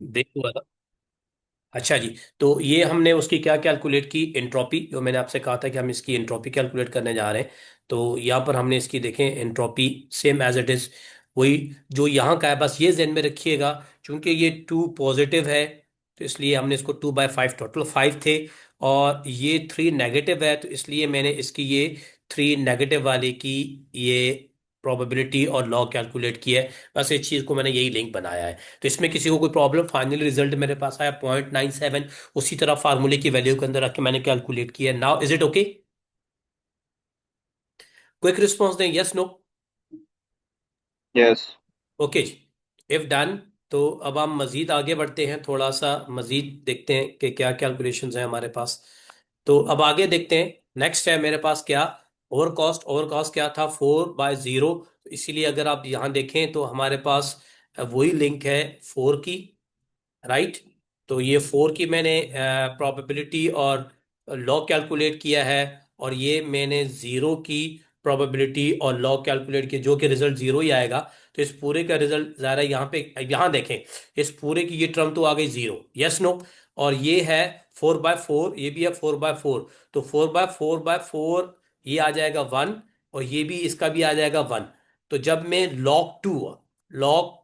देखो, अच्छा जी। तो ये हमने उसकी क्या कैलकुलेट की, एंट्रोपी, जो मैंने आपसे कहा था कि हम इसकी एंट्रोपी कैलकुलेट करने जा रहे हैं। तो यहाँ पर हमने इसकी देखें entropy, same as it is, वही जो यहाँ का है, बस ये ध्यान में रखिएगा। चूंकि ये 2 पॉजिटिव है, तो इसलिए हमने इसको 2/5, टोटल 5 थे, और ये 3 नेगेटिव है, तो इसलिए मैंने इसकी ये 3 नेगेटिव वाले की ये प्रोबेबिलिटी और लॉग कैलकुलेट की है। बस इस चीज़ को मैंने यही लिंक बनाया है। तो इसमें किसी को कोई प्रॉब्लम, फाइनल रिजल्ट मेरे पास आया 0.97, उसी तरह फार्मूले की वैल्यू के अंदर रख के मैंने कैलकुलेट किया। Now is it okay? Quick response दें, यस नो? यस। ओके जी, इफ डन, तो अब हम मजीद आगे बढ़ते हैं, थोड़ा सा मजीद देखते हैं कि क्या कैलकुलेशंस हैं हमारे पास। तो अब आगे देखते हैं, नेक्स्ट है मेरे पास क्या, ओवर कॉस्ट क्या था, 4/0। तो इसीलिए अगर आप यहाँ देखें तो हमारे पास वही लिंक है 4 की, राइट। तो ये 4 की मैंने प्रोबेबिलिटी और लॉग कैलकुलेट किया है, और ये मैंने 0 की प्रोबेबिलिटी और लॉग कैलकुलेट किया, जो कि रिजल्ट 0 ही आएगा। तो इस पूरे का रिजल्ट ज़रा यहाँ पे, यहाँ देखें, इस पूरे की ये टर्म तो आ गई 0, यस नो? और ये है 4/4, ये भी है 4/4। तो 4/4/4 ये आ जाएगा 1, और ये भी, इसका भी आ जाएगा 1। तो जब मैं लॉग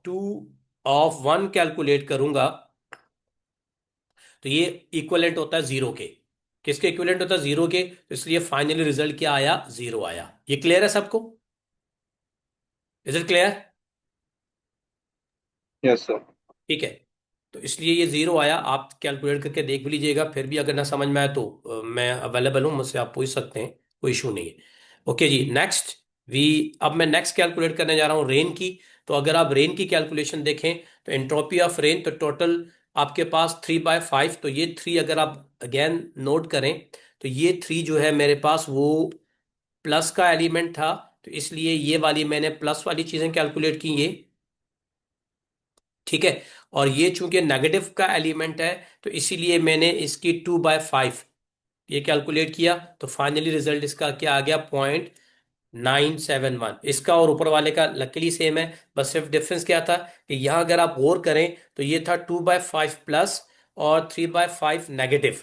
टू ऑफ 1 कैलकुलेट करूंगा, तो ये इक्वलेंट होता है 0 के। किसके इक्वलेंट होता है? 0 के। तो इसलिए फाइनली रिजल्ट क्या आया? 0 आया। ये क्लियर है सबको? Is it clear? Yes sir. ठीक है। तो इसलिए ये 0 आया, आप कैलकुलेट करके देख भी लीजिएगा, फिर भी अगर ना समझ में आए तो मैं अवेलेबल हूँ, मुझसे आप पूछ सकते हैं, कोई इशू नहीं है। Okay ji, next. वी अब मैं नेक्स्ट कैलकुलेट करने जा रहा हूँ रेन की। तो अगर आप रेन की कैलकुलेशन देखें, तो एंट्रोपी ऑफ रेन, तो टोटल आपके पास 3/5। तो ये 3 अगर आप अगेन नोट करें, तो ये 3 जो है मेरे पास वो प्लस का एलिमेंट था, तो इसलिए ये वाली मैंने प्लस वाली चीजें कैलकुलेट की ये, ठीक है। और ये चूंकि नेगेटिव का एलिमेंट है, तो इसीलिए मैंने इसकी 2/5 ये कैलकुलेट किया। तो फाइनली रिजल्ट इसका क्या आ गया? 0.971। इसका और ऊपर वाले का लकीली सेम है, बस सिर्फ डिफरेंस क्या था कि यहाँ अगर आप गौर करें, तो ये था 2/5 प्लस और 3/5 नेगेटिव,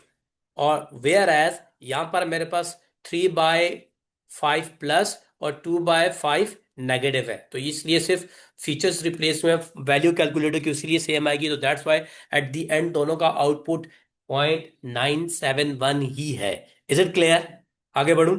और वेयर एज यहां पर मेरे पास 3/5 प्लस और 2/5 नेगेटिव है। तो इसलिए सिर्फ फीचर्स रिप्लेस में वैल्यू कैलकुलेटर की इसलिए सेम आएगी, तो that's why at the end दोनों का आउटपुट 0.971 ही है। Is it clear? आगे बढ़ूं?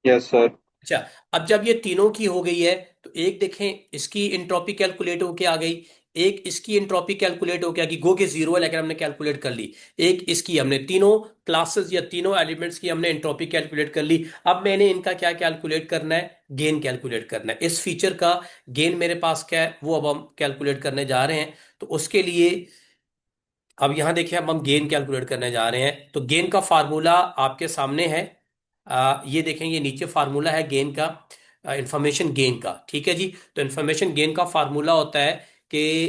Yes sir. अच्छा, अब जब ये तीनों की हो गई है, तो एक देखें, इसकी इंट्रॉपी कैलकुलेट होके आ गई, एक इसकी इंट्रॉपी कैलकुलेट होके आ गई, गो के 0 है लेकिन हमने कैलकुलेट कर ली। एक इसकी, हमने तीनों क्लासेस या तीनों एलिमेंट्स की हमने इंट्रॉपी कैलकुलेट कर ली। अब मैंने इनका क्या कैलकुलेट करना है? गेन कैलकुलेट करना है। इस फीचर का गेन मेरे पास क्या है, वो अब हम कैलकुलेट करने जा रहे हैं। तो उसके लिए अब यहां देखिए, अब हम गेन कैलकुलेट करने जा रहे हैं। तो गेन का फार्मूला आपके सामने है। ये देखें, ये नीचे फार्मूला है गेन का, इंफॉर्मेशन गेन का, ठीक है जी। तो इंफॉर्मेशन गेन का फार्मूला होता है कि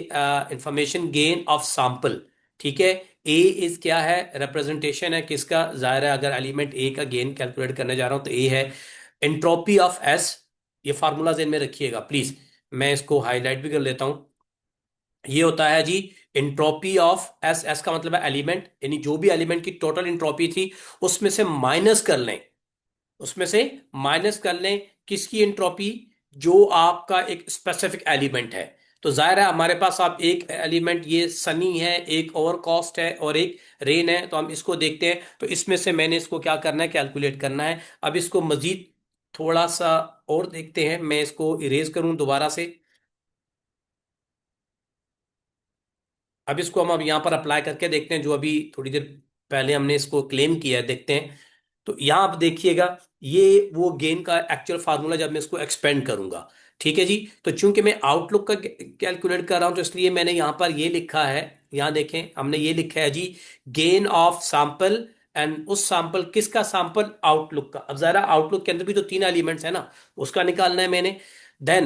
इंफॉर्मेशन गेन ऑफ सैंपल, ठीक है। ए इज क्या है? रिप्रेजेंटेशन है किसका? जाहिर है अगर एलिमेंट ए का गेन कैलकुलेट करने जा रहा हूं तो ए है। एंट्रोपी ऑफ एस, ये फार्मूला ज़हन में रखिएगा प्लीज, मैं इसको हाईलाइट भी कर लेता हूं। ये होता है जी इंट्रोपी ऑफ एस, एस का मतलब है एलिमेंट, यानी जो भी एलिमेंट की टोटल इंट्रोपी थी उसमें से माइनस कर लें, उसमें से माइनस कर लें किसकी इंट्रोपी? जो आपका एक स्पेसिफिक एलिमेंट है। तो जाहिर है हमारे पास आप एक एलिमेंट, ये सनी है, एक ओवर कॉस्ट है, और एक रेन है, तो हम इसको देखते हैं। तो इसमें से मैंने इसको क्या करना है? कैलकुलेट करना है। अब इसको मजीद थोड़ा सा और देखते हैं, मैं इसको इरेज करूं दोबारा से। अब इसको हम अब यहाँ पर अप्लाई करके देखते हैं, जो अभी थोड़ी देर पहले हमने इसको क्लेम किया है, देखते हैं। तो यहाँ आप देखिएगा, ये वो गेन का एक्चुअल फार्मूला जब मैं इसको एक्सपेंड करूंगा, ठीक है जी। तो चूंकि मैं आउटलुक का कैलकुलेट कर रहा हूं, तो इसलिए मैंने यहाँ पर ये लिखा है, यहाँ देखें हमने ये लिखा है जी, गेन ऑफ सैंपल, एंड उस सैंपल, किसका सैंपल? आउटलुक का। अब जरा आउटलुक के अंदर भी तो 3 एलिमेंट्स है ना, उसका निकालना है मैंने। देन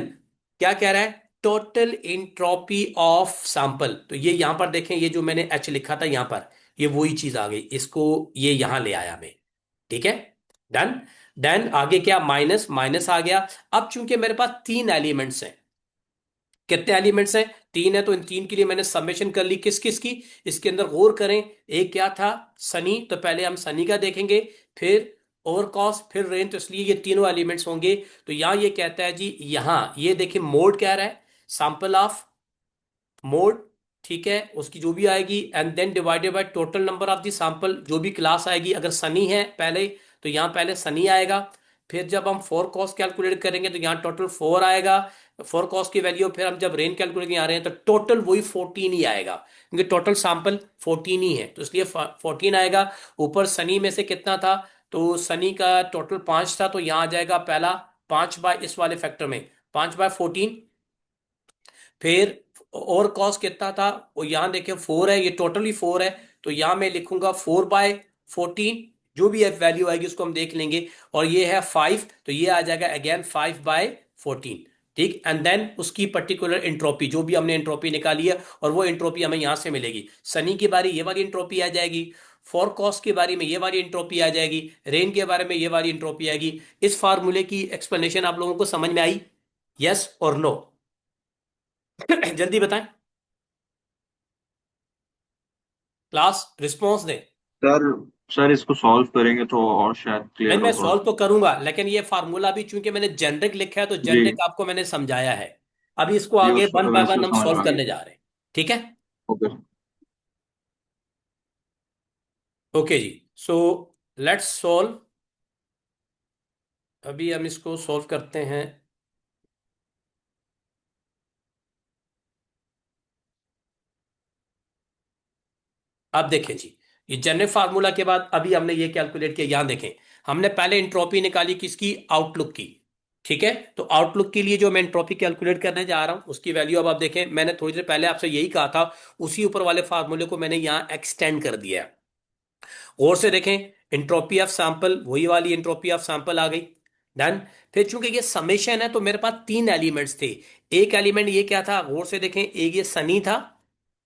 क्या कह रहा है? Total entropy of sample. तो ये यहां पर देखें, ये जो मैंने एच लिखा था यहां पर, ये वही चीज आ गई, इसको ये यहां ले आया मैं, ठीक है। डन। देन आगे क्या? माइनस, माइनस आ गया। अब चूंकि मेरे पास 3 एलिमेंट्स हैं, कितने एलिमेंट्स हैं? तीन है, तो इन तीन के लिए मैंने समेशन कर ली किस किस की। इसके अंदर गौर करें, एक क्या था? सनी। तो पहले हम सनी का देखेंगे, फिर ओवरकॉस्ट, फिर रेन, तो इसलिए ये तीनों एलिमेंट्स होंगे। तो यहां ये कहता है जी, यहां ये देखिए मोड कह रहा है, सैंपल ऑफ मोड, ठीक है, उसकी जो भी आएगी, and then divided by total number of the sample, जो भी क्लास आएगी। अगर सनी है पहले, तो यहाँ पहले सनी आएगा। फिर जब हम फोर कॉस कैलकुलेट करेंगे तो यहाँ टोटल फोर आएगा, फोर कॉस की वैल्यू। फिर हम जब रेन कैलकुलेट यहाँ रहे हैं तो टोटल वही 14 ही आएगा, क्योंकि टोटल सैंपल 14 ही है, तो इसलिए 14 आएगा। ऊपर सनी में से कितना था? तो सनी का टोटल 5 था, तो यहाँ आ जाएगा पहला 5 बाय इस वाले फैक्टर में, 5/14। फिर और कॉस कितना था? वो यहां देखिए 4 है, ये टोटली 4 है, तो यहां मैं लिखूंगा 4/14। जो भी वैल्यू आएगी उसको हम देख लेंगे। और ये है 5, तो ये आ जाएगा अगेन 5/14। ठीक, एंड देन उसकी पर्टिकुलर इंट्रोपी, जो भी हमने इंट्रोपी निकाली है, और वो इंट्रोपी हमें यहां से मिलेगी। सनी की बारी ये वाली इंट्रोपी आ जाएगी, फॉर कॉस की बारी में ये वाली इंट्रोपी आ जाएगी, रेन के बारे में ये वाली इंट्रोपी आएगी। इस फार्मूले की एक्सप्लेनेशन आप लोगों को समझ में आई? यस और नो? जल्दी बताएं, क्लास रिस्पॉन्स दें। सर सर इसको सॉल्व करेंगे तो और शायद नहीं, क्लियर मैं हो थोड़ा सॉल्व सा। तो करूंगा, लेकिन ये फार्मूला भी चूंकि मैंने जेनरिक लिखा है तो जी जेनरिक आपको मैंने समझाया है। अभी इसको जी, आगे उस वन बाय वैसे वन तो हम समझ में सॉल्व आ करने गई। जा रहे हैं। ठीक है, ओके। ओके जी। So let's solve. अभी हम इसको सॉल्व करते हैं। अब देखें जी, ये जेनरिक फार्मूला के बाद अभी हमने ये कैलकुलेट किया, यहां देखें। हमने पहले इंट्रोपी निकाली किसकी? आउटलुक की। ठीक है, तो आउटलुक के लिए जो मैं इंट्रोपी कैलकुलेट करने जा रहा हूं उसकी वैल्यू अब आप देखें, मैंने थोड़ी देर पहले आपसे यही कहा था, उसी ऊपर वाले फार्मूले को मैंने यहां एक्सटेंड कर दिया है। और से देखें, इंट्रोपी ऑफ सैंपल, वही वाली इंट्रोपी ऑफ सैंपल आ गई। डन। फिर चूंकि ये समेशन है तो मेरे पास तीन एलिमेंट्स थे। एक एलिमेंट ये क्या था? गौर से देखें, एक ये सनी था,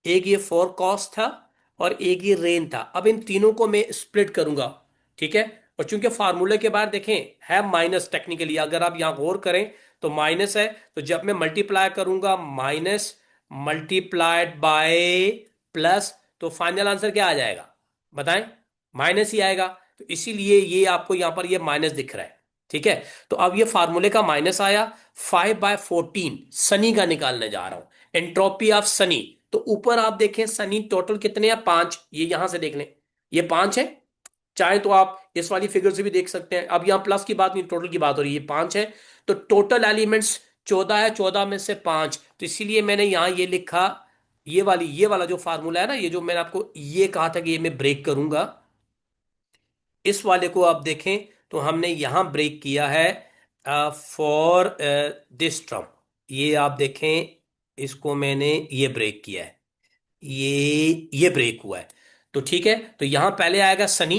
एक ये फोर कॉस था, और एक ये रेन था। अब इन तीनों को मैं स्प्लिट करूंगा, ठीक है। और चूंकि फार्मूले के बाद देखें है माइनस, टेक्निकली अगर आप यहां गौर करें तो माइनस है, तो जब मैं मल्टीप्लाई करूंगा माइनस मल्टीप्लाइड बाय प्लस, तो फाइनल आंसर क्या आ जाएगा? बताएं, माइनस ही आएगा। तो इसीलिए ये आपको यहां पर ये माइनस दिख रहा है, ठीक है। तो अब ये फार्मूले का माइनस आया। 5/14 सनी का निकालने जा रहा हूं, एंट्रोपी ऑफ सनी। तो ऊपर आप देखें सनी टोटल कितने हैं? 5, ये यहां से देख लें, ये 5 है। चाहे तो आप इस वाली फिगर से भी देख सकते हैं, अब यहां प्लस की बात नहीं, टोटल की बात हो रही है, 5 है। तो टोटल एलिमेंट्स 14 है, 14 में से 5, तो इसीलिए मैंने यहां ये लिखा। ये वाला जो फार्मूला है ना, ये जो मैंने आपको ये कहा था कि ये मैं ब्रेक करूंगा, इस वाले को आप देखें तो हमने यहां ब्रेक किया है फॉर दिस टर्म। ये आप देखें, इसको मैंने ये ब्रेक किया है, ये ब्रेक हुआ है। तो ठीक है, तो यहां पहले आएगा सनी,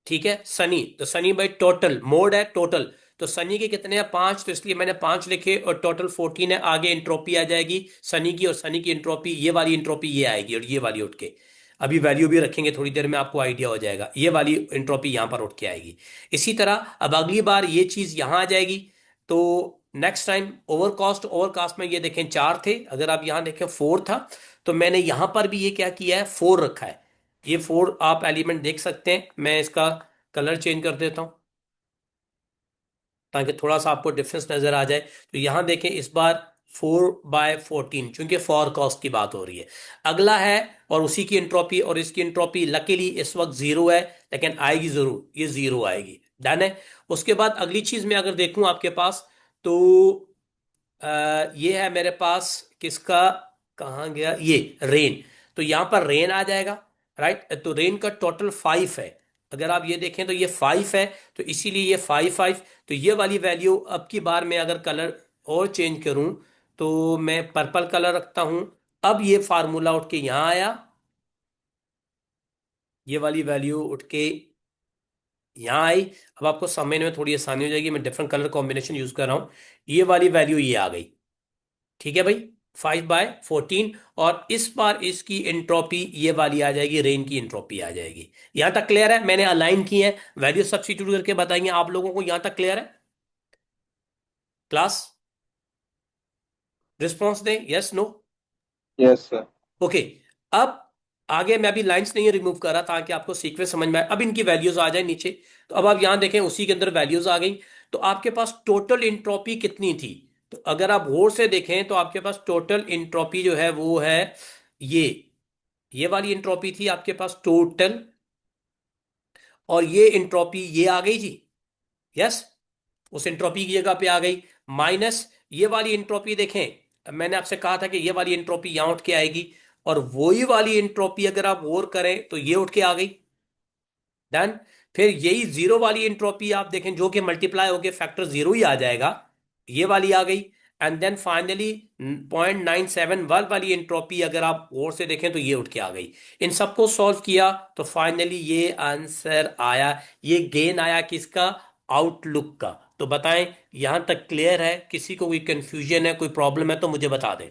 ठीक है, सनी। तो सनी बाई टोटल, मोड है टोटल, तो सनी के कितने हैं? 5, तो इसलिए मैंने 5 लिखे, और टोटल 14 है। आगे इंट्रोपी आ जाएगी सनी की, और सनी की इंट्रोपी ये वाली इंट्रोपी ये आएगी, और ये वाली उठ के, अभी वैल्यू भी रखेंगे थोड़ी देर में, आपको आइडिया हो जाएगा, ये वाली इंट्रोपी यहां पर उठ के आएगी। इसी तरह अब अगली बार ये चीज यहां आ जाएगी। तो नेक्स्ट टाइम ओवरकास्ट में ये देखें 4 थे, अगर आप यहां देखें 4 था, तो मैंने यहां पर भी ये क्या किया है? 4 रखा है। ये 4 आप एलिमेंट देख सकते हैं, मैं इसका कलर चेंज कर देता हूं ताकि थोड़ा सा आपको डिफरेंस नजर आ जाए। तो यहां देखें इस बार 4/14, चूंकि फॉर कॉस्ट की बात हो रही है। अगला है, और उसी की इंट्रोपी, और इसकी इंट्रोपी लकीली इस वक्त जीरो है, लेकिन आएगी जरूर, ये जीरो आएगी। डन है। उसके बाद अगली चीज में अगर देखूं आपके पास, तो ये है मेरे पास किसका, कहाँ गया ये? रेन। तो यहां पर रेन आ जाएगा, राइट। तो रेन का टोटल 5 है, अगर आप ये देखें तो ये 5 है, तो इसीलिए ये 5/5। तो ये वाली वैल्यू अब की बार मैं अगर कलर और चेंज करूं, तो मैं पर्पल कलर रखता हूं। अब ये फार्मूला उठ के यहां आया, ये वाली वैल्यू उठ के यहां आई। अब आपको समझने में थोड़ी आसानी हो जाएगी, मैं डिफरेंट कलर कॉम्बिनेशन यूज कर रहा हूं। ये वाली वैल्यू ये आ गई, ठीक है भाई, 5/14। और इस बार इसकी इंट्रोपी ये वाली आ जाएगी, रेन की इंट्रोपी आ जाएगी। यहां तक क्लियर है? मैंने अलाइन की है, वैल्यू सब्स्टिट्यूट करके बताएंगे आप लोगों को, यहां तक क्लियर है क्लास? रिस्पॉन्स दें, yes no. Yes sir. Okay. अब आगे मैं अभी लाइंस नहीं रिमूव कर रहा ताकि आपको सीक्वेंस समझ में आए। अब इनकी वैल्यूज आ जाए नीचे। तो अब आप यहां देखें, उसी के अंदर वैल्यूज आ गई। तो आपके पास टोटल इंट्रोपी कितनी थी? तो अगर आप गौर से देखें तो आपके पास टोटल इंट्रोपी जो है वो है ये ये वाली इंट्रोपी थी आपके पास टोटल। और ये इंट्रोपी ये आ गई जी। यस, उस इंट्रोपी की जगह पे आ गई। माइनस ये वाली इंट्रोपी देखें, मैंने आपसे कहा था कि ये वाली इंट्रोपी यहां उठ के आएगी। और वही वाली इंट्रोपी अगर आप और करें तो ये उठ के आ गई। डन। फिर यही जीरो वाली इंट्रोपी आप देखें, जो कि मल्टीप्लाई होके फैक्टर जीरो ही आ जाएगा, ये वाली आ गई। एंड देन फाइनली 0.97 वाली इंट्रोपी अगर आप और से देखें तो ये उठ के आ गई। इन सबको सॉल्व किया तो फाइनली ये आंसर आया। ये गेन आया किसका? आउटलुक का। तो बताएं, यहां तक क्लियर है? किसी को कोई कंफ्यूजन है, कोई प्रॉब्लम है तो मुझे बता दें।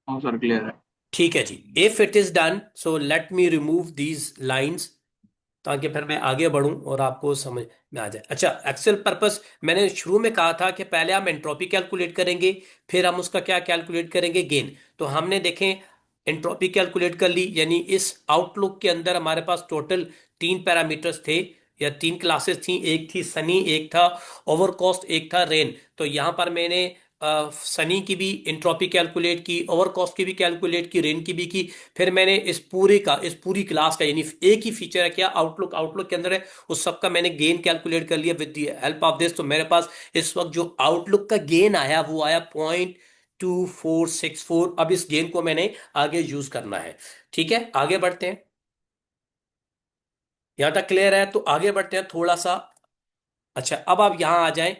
हाँ सर, क्लियर है। ठीक है जी। If it is done so let me remove these lines, ताकि फिर मैं आगे बढ़ूं और आपको समझ में आ जाए। अच्छा, एक्सेल पर्पस मैंने शुरू में कहा था कि पहले हम एंट्रोपी कैलकुलेट करेंगे, फिर हम उसका क्या कैलकुलेट करेंगे? गेन। तो हमने देखें एंट्रोपी कैलकुलेट कर ली, यानी इस आउटलुक के अंदर हमारे पास टोटल तीन पैरामीटर्स थे या तीन क्लासेस थी। एक थी सनी, एक था ओवरकॉस्ट, एक था रेन। तो यहां पर मैंने सनी की भी इंट्रोपी कैलकुलेट की, ओवरकॉस्ट की भी कैलकुलेट की, रेन की भी की। फिर मैंने इस पूरी क्लास का, यानी एक ही फीचर है क्या आउटलुक, आउटलुक के अंदर है, उस सब का मैंने गेन कैलकुलेट कर लिया with the help of this. तो मेरे पास इस वक्त जो आउटलुक का गेन आया वो आया 0.2464। अब इस गेन को मैंने आगे यूज करना है। ठीक है, आगे बढ़ते हैं। यहां तक क्लियर है? तो आगे बढ़ते हैं थोड़ा सा। अच्छा, अब आप यहां आ जाएं।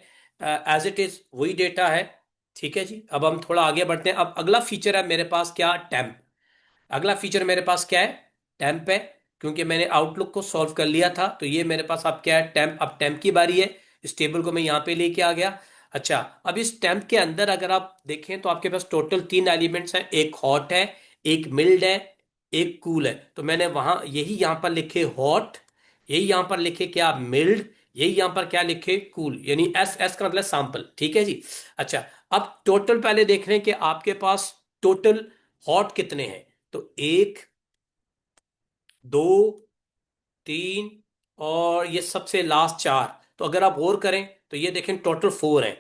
एज इट इज वही डेटा है। ठीक है जी, अब हम थोड़ा आगे बढ़ते हैं। अब अगला फीचर है मेरे पास क्या? टेम्प। अगला फीचर मेरे पास क्या है? टेम्प है। क्योंकि मैंने आउटलुक को सॉल्व कर लिया था तो ये मेरे पास अब क्या है? टेम्प। अब टेम्प की बारी है। इस टेबल को मैं यहां पे लेके आ गया। अच्छा, अब इस टेम्प के अंदर अगर आप देखें तो आपके पास टोटल तीन एलिमेंट्स हैं। एक हॉट है, एक मिल्ड है, एक कूल है। तो मैंने वहां यही यहां पर लिखे हॉट, यही यहां पर लिखे क्या? मिल्ड। यही यहां पर क्या लिखे? कूल। यानी एस, एस का मतलब सैंपल। ठीक है जी। अच्छा, अब टोटल पहले देख रहे हैं कि आपके पास टोटल हॉट कितने हैं। तो एक, दो, तीन, और ये सबसे लास्ट चार। तो अगर आप और करें तो ये देखें टोटल फोर है।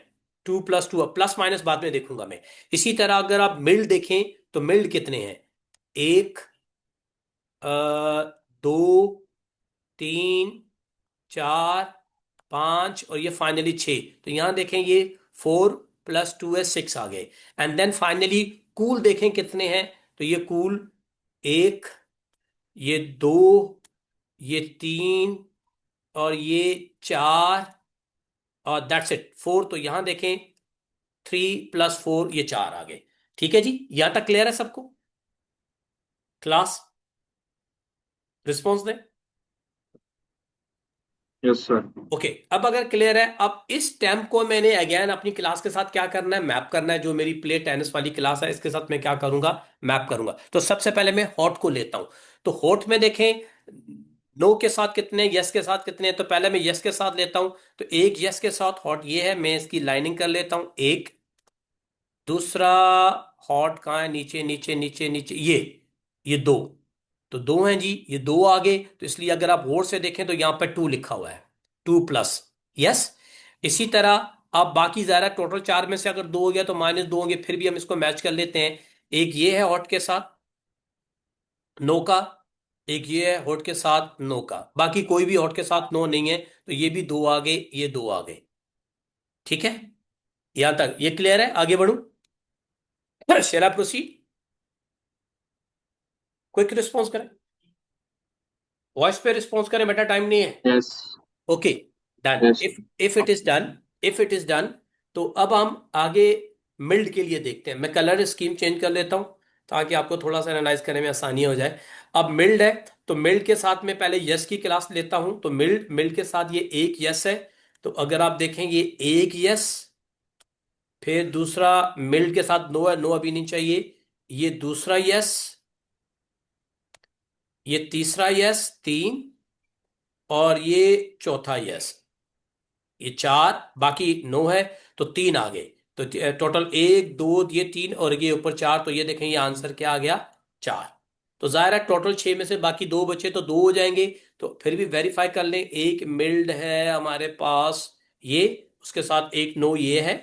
2 + 2, अब प्लस माइनस बाद में देखूंगा मैं। इसी तरह अगर आप मिल्ड देखें तो मिल्ड कितने हैं? एक, दो, तीन, चार, पांच, और ये फाइनली छह। तो यहां देखें ये 4 + 2 है, 6 आ गए। एंड देन फाइनली कूल देखें कितने हैं। तो ये कूल एक, ये दो, ये तीन, और ये चार, और दैट्स इट, फोर। तो यहां देखें 3 + 4, ये चार आ गए। ठीक है जी, यहां तक क्लियर है सबको? क्लास रिस्पॉन्स दें। Yes sir. ओके, अब अगर क्लियर है, अब इस टैम्प को मैंने अगेन अपनी क्लास के साथ क्या करना है? मैप करना है। जो मेरी प्ले टेनिस वाली क्लास है इसके साथ मैं क्या करूंगा? मैप करूंगा। तो सबसे पहले मैं हॉट को लेता हूं। तो हॉट में देखें नो के साथ कितने, यस के साथ कितने हैं। तो पहले मैं यस के साथ लेता हूं। तो एक यस के साथ हॉट ये है, मैं इसकी लाइनिंग कर लेता हूं एक। दूसरा हॉट कहाँ है? नीचे नीचे नीचे नीचे, ये दो। तो दो हैं जी, ये दो आ गए। तो इसलिए अगर आप गौर से देखें तो यहां पर टू लिखा हुआ है, 2+। यस। इसी तरह आप बाकी ज़ाहिर है टोटल चार में से अगर दो हो गया तो -2 होंगे, फिर भी हम इसको मैच कर लेते हैं। एक ये है हॉट के साथ नो का, एक ये है हॉट के साथ नो का, बाकी कोई भी हॉट के साथ नो नहीं है। तो ये भी दो आ गए, ये दो आ गए। ठीक है, यहां तक ये क्लियर है? आगे बढ़ू? शेरा प्रोसीड। क्विक रिस्पॉन्स करें, वॉइस पे रिस्पॉन्स करें, बेटा टाइम नहीं है। Yes. Okay, done. Yes. If if it is done, if it is done, तो अब हम आगे मिल्ड के लिए देखते हैं। मैं कलर स्कीम चेंज कर लेता हूं ताकि आपको थोड़ा सा एनालाइज करने में आसानी हो जाए। अब मिल्ड है तो मिल्ड के साथ में पहले यस की क्लास लेता हूं। तो मिल्ड, मिल्ड के साथ ये एक यस है। तो अगर आप देखें ये एक यस, फिर दूसरा मिल्ड के साथ नो है, नो अभी नहीं चाहिए। ये दूसरा यस, ये तीसरा यस, तीन, और ये चौथा यस, ये चार, बाकी नो है। तो तीन आ गए। तो टोटल एक दो ये तीन और ये ऊपर चार, तो ये देखें ये आंसर क्या आ गया, चार। तो जाहिर है टोटल छह में से बाकी दो बचे तो दो हो जाएंगे। तो फिर भी वेरीफाई कर लें, एक मिल्ड है हमारे पास ये, उसके साथ एक नो ये है,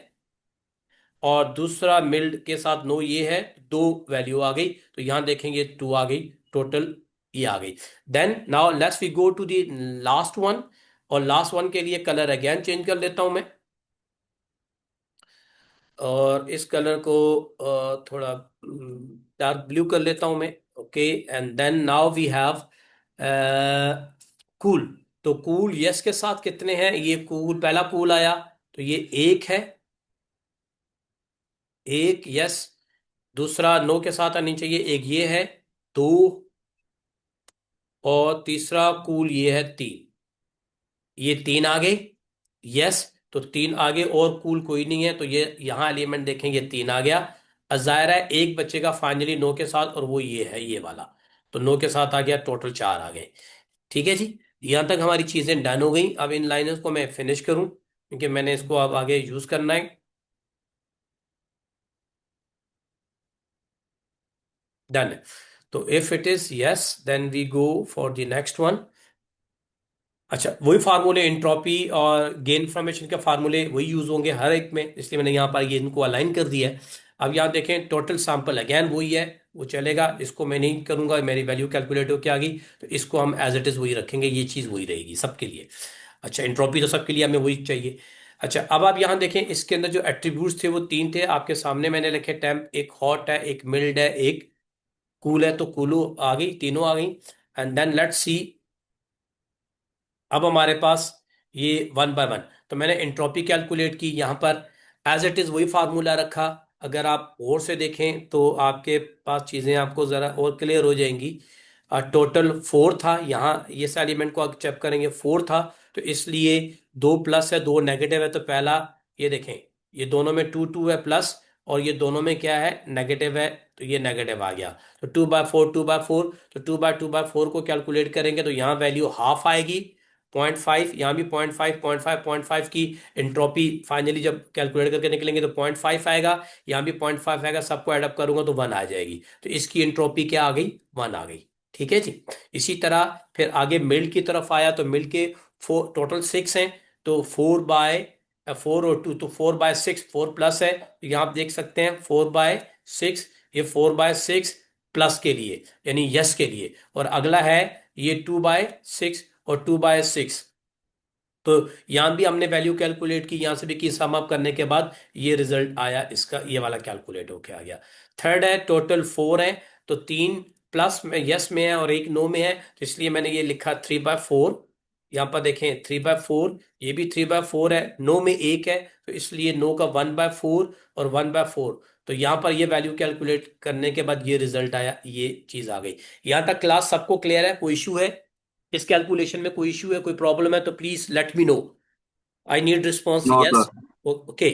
और दूसरा मिल्ड के साथ नो ये है, दो वैल्यू आ गई। तो यहां देखेंगे टू आ गई, टोटल ये आ गई। Then now let's we go to the last one. और लास्ट वन के लिए कलर अगेन चेंज कर लेता हूं मैं, और इस कलर को थोड़ा डार्क ब्लू कर लेता हूं मैं। Okay, and then now we have cool. तो कूल यस के साथ कितने हैं, ये कूल पहला कूल आया, तो ये एक है, एक यस। दूसरा नो के साथ आनी चाहिए, एक ये है, दो, और तीसरा कूल ये है तीन, ये तीन आ गए यस। तो तीन आगे और कूल कोई नहीं है, तो ये यहां एलिमेंट देखेंगे तीन आ गया। अजायरा है एक बच्चे का फाइनली नो के साथ, और वो ये है ये वाला, तो नो के साथ आ गया, टोटल चार आ गए। ठीक है जी, यहां तक हमारी चीजें डन हो गई। अब इन लाइनों को मैं फिनिश करूं क्योंकि मैंने इसको अब आगे यूज करना है। डन है। तो if it is yes then we go for the next one. अच्छा, वही फार्मूले इंट्रॉपी और गेन इंफॉर्मेशन के फार्मूले वही यूज होंगे हर एक में, इसलिए मैंने यहाँ पर ये इनको अलाइन कर दिया है। अब यहाँ देखें टोटल सैंपल अगेन वही है, वो चलेगा, इसको मैं नहीं करूंगा, मेरी वैल्यू कैलकुलेट होकर आ गई, तो इसको हम एज इट इज वही रखेंगे, ये चीज़ वही रहेगी सबके लिए। अच्छा, इंट्रॉपी तो सबके लिए हमें वही चाहिए। अच्छा, अब आप यहाँ देखें इसके अंदर जो एट्रीब्यूट्स थे वो तीन थे आपके सामने, मैंने लिखे टेम्प, एक हॉट है, एक मिल्ड है, एक कूल है, तो कूलो आ गई, तीनों आ गई। एंड देन लेट्स सी, अब हमारे पास ये वन बाय वन, तो मैंने एंट्रोपी कैलकुलेट की यहाँ पर, एज इट इज वही फार्मूला रखा। अगर आप और से देखें तो आपके पास चीज़ें आपको ज़रा और क्लियर हो जाएंगी। टोटल फोर था, यहाँ ये एलिमेंट को आप चेक करेंगे फोर था, तो इसलिए दो प्लस है दो नेगेटिव है, तो पहला ये देखें, ये दोनों में टू टू है प्लस, और ये दोनों में क्या है नेगेटिव है, तो ये नेगेटिव आ गया। तो two by four, two by four, तो टू बाय फोर को कैलकुलेट करेंगे तो यहाँ वैल्यू हाफ आएगी, 0.5, यहाँ भी 0.5, 0.5, 0.5 की एंट्रोपी फाइनली जब कैलकुलेट करके निकलेंगे तो 0.5 आएगा, यहाँ भी 0.5 आएगा, सबको ऐड अप करूंगा तो वन आ जाएगी। तो इसकी एंट्रोपी क्या आ गई, वन आ गई। ठीक है जी। इसी तरह फिर आगे मिल्क की तरफ आया, तो मिल्क के फोर टोटल सिक्स हैं, तो फोर बाय फोर और टू, तो four by six, four plus है, तो यहाँ आप देख सकते हैं फोर बाय सिक्स, ये फोर बाय सिक्स प्लस के लिए यानी यस के लिए, और अगला है ये टू बाय सिक्स और टू बाय सिक्स। तो यहां भी हमने वैल्यू कैलकुलेट की, यहां से भी की, सम अप करने के बाद ये रिजल्ट आया, इसका ये वाला कैलकुलेट होके आ गया। थर्ड है टोटल फोर है, तो तीन प्लस में यस में है और एक नो में है, तो इसलिए मैंने ये लिखा थ्री बाय फोर। यहाँ पर देखें थ्री बाय फोर, ये भी थ्री बाय फोर है, नो में एक है, तो इसलिए नो का वन बाय फोर और वन बाय फोर। तो यहाँ पर ये वैल्यू कैलकुलेट करने के बाद ये रिजल्ट आया, ये चीज आ गई। यहाँ तक क्लास सबको क्लियर है, कोई इशू है इस कैलकुलेशन में, कोई इशू है कोई प्रॉब्लम है तो please let me know. I need response no yes. Sir. Okay,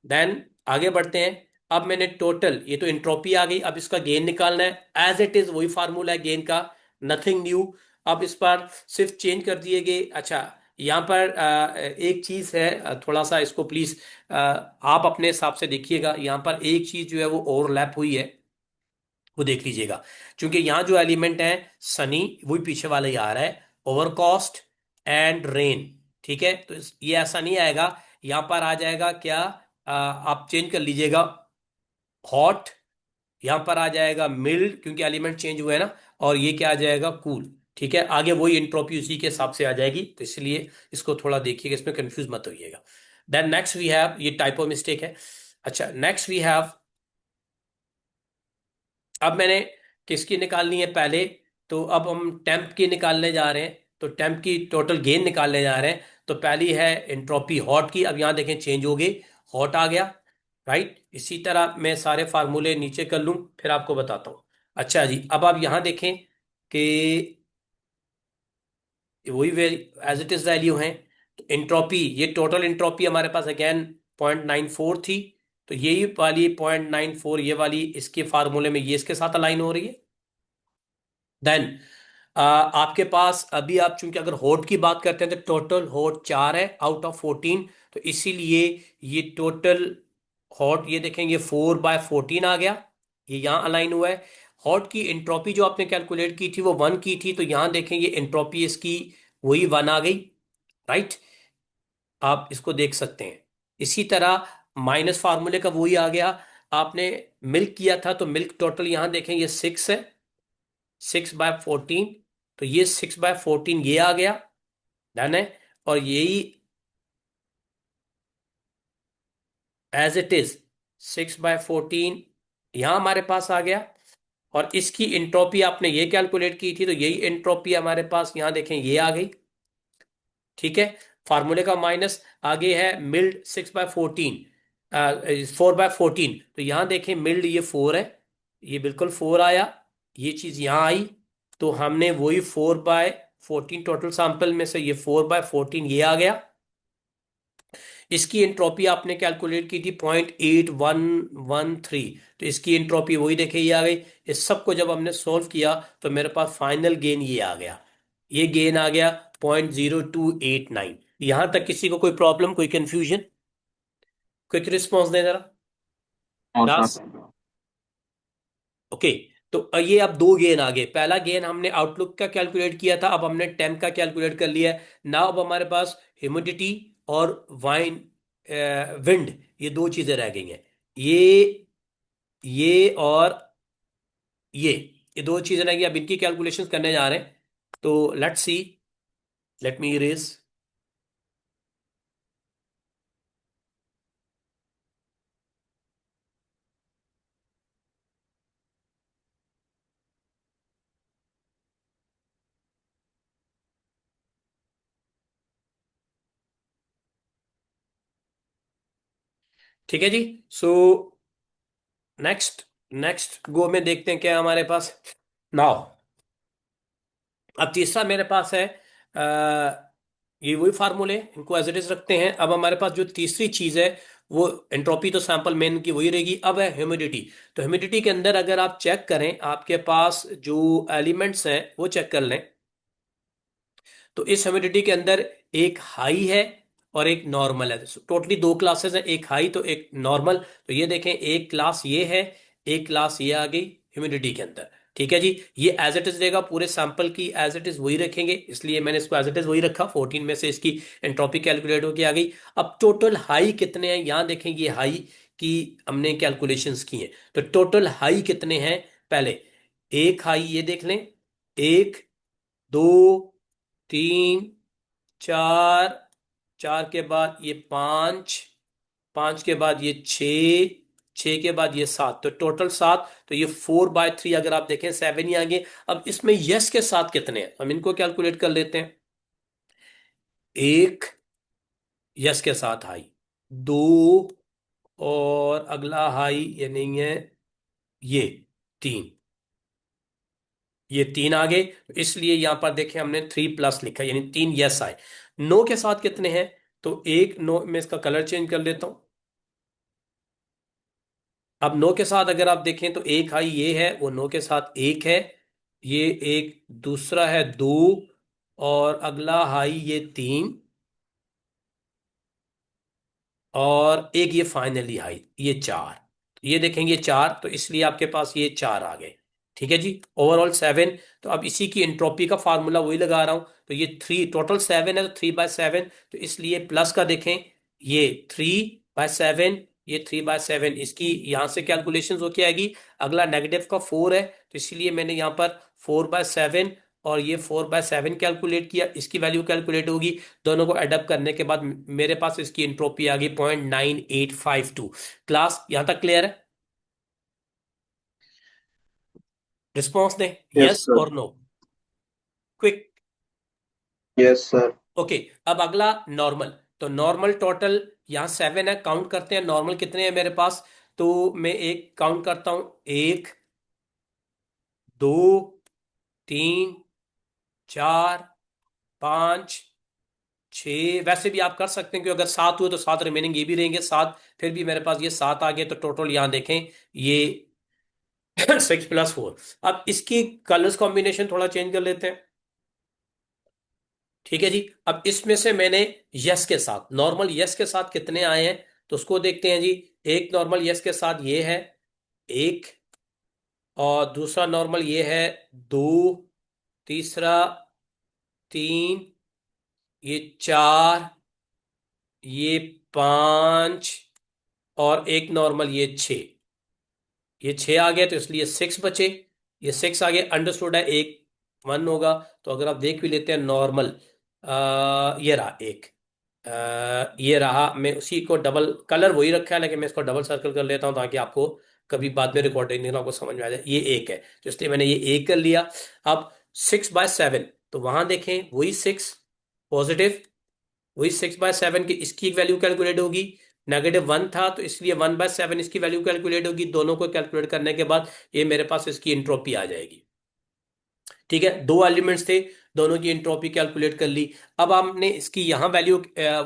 then आगे बढ़ते हैं। अब मैंने टोटल, ये तो इंट्रोपी आ गई, अब इसका गेन निकालना है, एज इट इज वही फार्मूला है गेन का, नथिंग न्यू। अब इस पर सिर्फ चेंज कर दिए गए। अच्छा, यहाँ पर एक चीज है, थोड़ा सा इसको प्लीज आप अपने हिसाब से देखिएगा, यहाँ पर एक चीज जो है वो ओवरलैप हुई है, वो देख लीजिएगा। क्योंकि यहाँ जो एलिमेंट है सनी, वही पीछे वाला ही आ रहा है, ओवरकास्ट एंड रेन। ठीक है, तो ये ऐसा नहीं आएगा, यहाँ पर आ जाएगा क्या, आप चेंज कर लीजिएगा, हॉट, यहाँ पर आ जाएगा मिल्ड क्योंकि एलिमेंट चेंज हुए हैं ना, और ये क्या आ जाएगा, कूल। ठीक है, आगे वही एंट्रोपी उसी के हिसाब से आ जाएगी, तो इसलिए इसको थोड़ा देखिएगा, इसमें कंफ्यूज मत होइएगा। देन नेक्स्ट वी हैव, ये टाइपो मिस्टेक है। अच्छा, नेक्स्ट वी हैव, अब मैंने किसकी निकालनी है पहले, तो अब हम टेम्प की निकालने जा रहे हैं, तो टेम्प की टोटल गेन निकालने जा रहे हैं। तो पहली है एंट्रोपी हॉट की, अब यहां देखें चेंज हो गई, हॉट आ गया, राइट। इसी तरह मैं सारे फार्मूले नीचे कर लूं फिर आपको बताता हूं। अच्छा जी, अब आप यहां देखें कि वही एज इट इज वैल्यू है। तो एंट्रोपी, ये टोटल एंट्रोपी हमारे पास अगेन 0.94 थी, तो यही वाली 0.94 ये वाली इसके फार्मूले में ये इसके साथ अलाइन हो रही है। देन आपके पास अभी, आप चूंकि अगर होट की बात करते हैं तो टोटल होट चार है आउट ऑफ 14, तो इसीलिए ये टोटल हॉट ये देखेंगे 4/14 आ गया, ये यहां अलाइन हुआ है। हॉट की एंट्रोपी जो आपने कैलकुलेट की थी वो 1 की थी, तो यहां देखेंगे एंट्रोपी इसकी वही 1 आ गई, राइट। आप इसको देख सकते हैं। इसी तरह माइनस फार्मूले का वही आ गया। आपने मिल्क किया था तो मिल्क टोटल यहां देखें ये 6 है, 6/14, तो ये 6/14 ये आ गया, डन है। और यही एज इट इज 6/14 यहां हमारे पास आ गया। और इसकी इंट्रोपी आपने ये कैलकुलेट की थी, तो यही इंट्रोपी हमारे पास यहां देखें ये आ गई, ठीक है। फार्मूले का माइनस आगे है मिल्ड 6/14, 4/14, तो यहां देखें मिल्ड ये 4 है, ये बिल्कुल 4 आया, ये चीज यहां आई, तो हमने वही 4/14 टोटल सैंपल में से ये 4/14 ये आ गया। इसकी एंट्रोपी आपने कैलकुलेट की थी 0.8113, तो इसकी एंट्रोपी वही देखे ये आ गई। इस सब को जब हमने सॉल्व किया तो मेरे पास फाइनल गेन ये आ गया, ये गेन आ गया 0.0289। यहां तक किसी को कोई प्रॉब्लम, कोई कंफ्यूजन? क्विक रिस्पॉन्स दें जरा और सर। क्लास। ओके, तो ये अब दो गेन आ गए। पहला गेन हमने आउटलुक का कैलकुलेट किया था, अब हमने टेम्प का कैलकुलेट कर लिया है ना। अब हमारे पास ह्यूमिडिटी और वाइन विंड, ये दो चीजें रह गई हैं। ये और ये ये दो चीजें रह गई, अब इनकी कैलकुलेशंस करने जा रहे हैं। तो let's see, let me erase. ठीक है जी। सो नेक्स्ट नेक्स्ट गो में देखते हैं क्या है हमारे पास नाउ। अब तीसरा मेरे पास है, ये वही फार्मूले, इनको एज इट इज रखते हैं। अब हमारे पास जो तीसरी चीज है वो एंट्रोपी तो सैंपल मेन की वही रहेगी, अब है ह्यूमिडिटी। तो ह्यूमिडिटी के अंदर अगर आप चेक करें, आपके पास जो एलिमेंट्स हैं वो चेक कर लें, तो इस ह्यूमिडिटी के अंदर एक हाई है और एक नॉर्मल है। टोटली दो क्लासेस हैं, एक हाई तो एक नॉर्मल। तो ये देखें, एक क्लास ये है, एक क्लास ये आ गई ह्यूमिडिटी के अंदर, ठीक है जी। ये एज इट इज रहेगा, पूरे सैंपल की एज इट इज वही रखेंगे, इसलिए मैंने इसको एज इट इज वही रखा। 14 में से इसकी एंट्रोपी कैलकुलेट होकर आ गई। अब टोटल हाई कितने हैं यहां देखें, ये हाई की हमने कैलकुलेशंस की हैं। तो टोटल हाई कितने हैं, पहले एक हाई ये देख लें, एक, दो, तीन, चार, चार के बाद ये पांच, पांच के बाद ये छ, छह के बाद ये सात, तो टोटल सात। तो ये 4/3 अगर आप देखें 7 ही आगे। अब इसमें यस के साथ कितने हैं, हम इनको कैलकुलेट कर लेते हैं। एक यस के साथ हाई, दो, और अगला हाई ये नहीं है, ये तीन, ये तीन आ गए। तो इसलिए यहां पर देखें हमने 3+ लिखा, यानी तीन यस आए। नो के साथ कितने हैं, तो एक नो में इसका कलर चेंज कर लेता हूं। अब नो के साथ अगर आप देखें तो एक हाई ये है, वो नो के साथ एक है, ये एक, दूसरा है दो, और अगला हाई ये तीन, और एक ये फाइनली हाई ये चार। तो ये देखेंगे चार, तो इसलिए आपके पास ये चार आ गए, ठीक है जी। ओवरऑल 7। तो अब इसी की एंट्रोपी का फार्मूला वही लगा रहा हूं। तो ये थ्री, टोटल 7 है तो 3/7, तो इसलिए प्लस का देखें, ये 3/7, ये 3/7, इसकी यहां से कैलकुलेशन होके आएगी। अगला नेगेटिव का 4 है, तो इसलिए मैंने यहां पर 4/7 और ये 4/7 कैलकुलेट किया, इसकी वैल्यू कैलकुलेट होगी। दोनों को एडअप करने के बाद मेरे पास इसकी एंट्रोपी आ गई 0.9852। क्लास यहां तक क्लियर है? रिस्पॉन्स दें, यस यस सर। और no, quick. Yes sir. Okay, अब अगला नॉर्मल। तो नॉर्मल टोटल यहां 7 है, काउंट करते हैं नॉर्मल कितने हैं मेरे पास। तो मैं एक काउंट करता हूं, एक, दो, तीन, चार, पांच, छ। वैसे भी आप कर सकते हैं कि अगर सात हुए तो सात रिमेनिंग ये भी रहेंगे सात, फिर भी मेरे पास ये सात आ गए। तो टोटल यहां देखें ये 6+4। अब इसकी कलर्स कॉम्बिनेशन थोड़ा चेंज कर लेते हैं, ठीक है जी। अब इसमें से मैंने यस के साथ, नॉर्मल यस के साथ कितने आए हैं, तो उसको देखते हैं जी। एक नॉर्मल यस के साथ ये है एक, और दूसरा नॉर्मल ये है दो, तीसरा तीन, ये चार, ये पांच, और एक नॉर्मल ये छः। ये छः आ गया तो इसलिए सिक्स बचे। ये सिक्स आ गया, अंडरस्टूड है, एक वन होगा। तो अगर आप देख भी लेते हैं नॉर्मल, ये रहा एक, ये रहा। मैं उसी को डबल कलर वही रखा है, लेकिन मैं इसको डबल सर्कल कर लेता हूं ताकि आपको कभी बाद में रिकॉर्डिंग आपको समझ में आ जाए। ये एक है तो इसलिए मैंने ये एक कर लिया। अब 6/7, तो वहां देखें वही सिक्स पॉजिटिव, वही 6/7 की इसकी वैल्यू कैलकुलेट होगी। -1 था तो इसलिए 1/7 इसकी वैल्यू कैलकुलेट होगी। दोनों को कैलकुलेट करने के बाद ये मेरे पास इसकी इंट्रोपी आ जाएगी। ठीक है, दो एलिमेंट्स थे, दोनों की एंट्रोपी कैलकुलेट कर ली। अब हमने इसकी यहाँ वैल्यू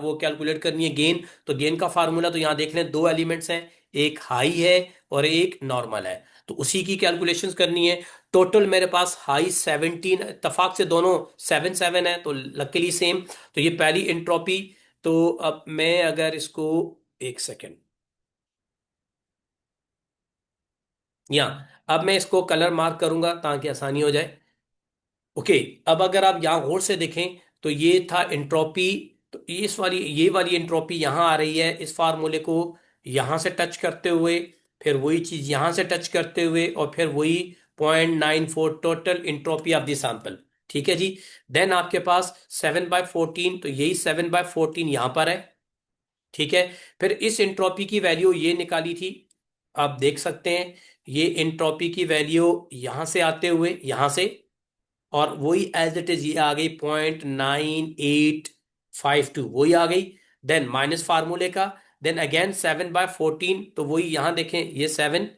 वो कैलकुलेट करनी है गेन। तो गेन का फार्मूला तो यहाँ देख लें, दो एलिमेंट्स हैं, एक हाई है और एक नॉर्मल है, तो उसी की कैलकुलेशंस करनी है। टोटल मेरे पास हाई 17, इत्तेफाक से दोनों 7 7 है तो लकीली सेम। तो ये पहली एंट्रोपी। तो अब मैं अगर इसको, एक सेकेंड, यहाँ अब मैं इसको कलर मार्क करूंगा ताकि आसानी हो जाए। ओके, अब अगर आप यहाँ गौर से देखें तो ये था एंट्रोपी। तो ये वाली एंट्रोपी यहाँ आ रही है इस फार्मूले को यहाँ से टच करते हुए, फिर वही चीज यहाँ से टच करते हुए, और फिर वही 0.94 total entropy of the sample. ठीक है जी। देन आपके पास 7/14, तो यही 7/14 यहाँ पर है। ठीक है, फिर इस एंट्रोपी की वैल्यू ये निकाली थी, आप देख सकते हैं। ये एंट्रोपी की वैल्यू यहाँ से आते हुए यहाँ से, और वही एज इट इज ये आ गई 0.9852, वही आ गई। देन माइनस फार्मूले का, देन अगेन 7/14, तो वही यहां देखें, ये 7,